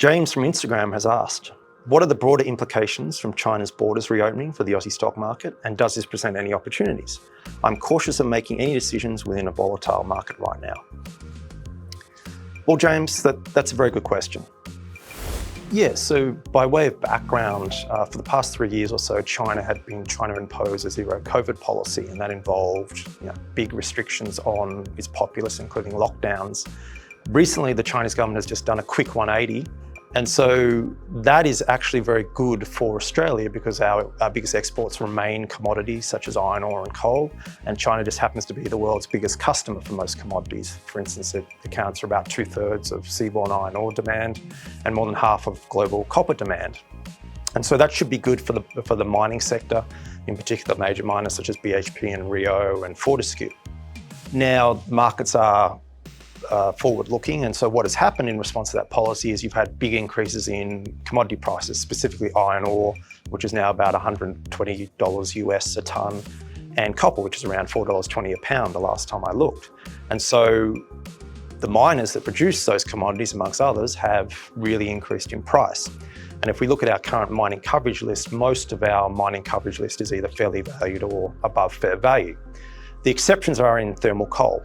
James from Instagram has asked, what are the broader implications from China's borders reopening for the Aussie stock market, and does this present any opportunities? I'm cautious of making any decisions within a volatile market right now. Well, James, that's a very good question. Yeah, so by way of background, for the past 3 years or so, China had been trying to impose a zero COVID policy, and that involved big restrictions on its populace, including lockdowns. Recently, the Chinese government has just done a quick 180, and so that is actually very good for Australia because our biggest exports remain commodities such as iron ore and coal, and China just happens to be the world's biggest customer for most commodities. For instance, it accounts for about 2/3 of seaborne iron ore demand and more than half of global copper demand. And so that should be good for the mining sector, in particular major miners such as BHP and Rio and Fortescue. Now, markets are forward-looking, and so what has happened in response to that policy is you've had big increases in commodity prices, specifically iron ore, which is now about $120 US a tonne, and copper, which is around $4.20 a pound the last time I looked. And so the miners that produce those commodities, amongst others, have really increased in price. And if we look at our current mining coverage list, most of our mining coverage list is either fairly valued or above fair value. The exceptions are in thermal coal.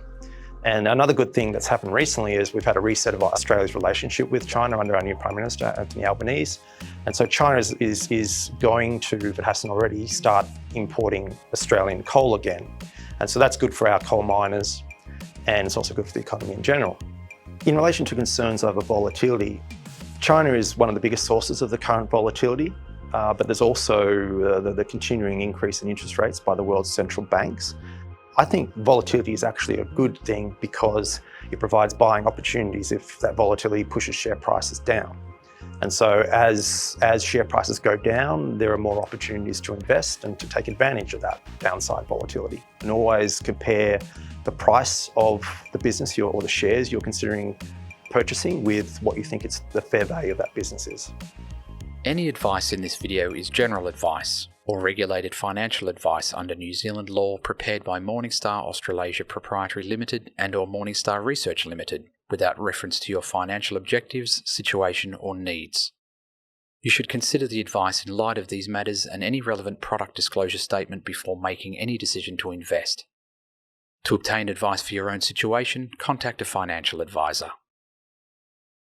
And another good thing that's happened recently is we've had a reset of Australia's relationship with China under our new Prime Minister, Anthony Albanese. And so China is going to, if it hasn't already, start importing Australian coal again. And so that's good for our coal miners, and it's also good for the economy in general. In relation to concerns over volatility, China is one of the biggest sources of the current volatility, but there's also the continuing increase in interest rates by the world's central banks. I think volatility is actually a good thing because it provides buying opportunities if that volatility pushes share prices down. And so as share prices go down, there are more opportunities to invest and to take advantage of that downside volatility. And always compare the price of the business or the shares you're considering purchasing with what you think it's the fair value of that business is. Any advice in this video is general advice or regulated financial advice under New Zealand law prepared by Morningstar Australasia Proprietary Limited and or Morningstar Research Limited without reference to your financial objectives, situation or needs. You should consider the advice in light of these matters and any relevant product disclosure statement before making any decision to invest. To obtain advice for your own situation, contact a financial advisor.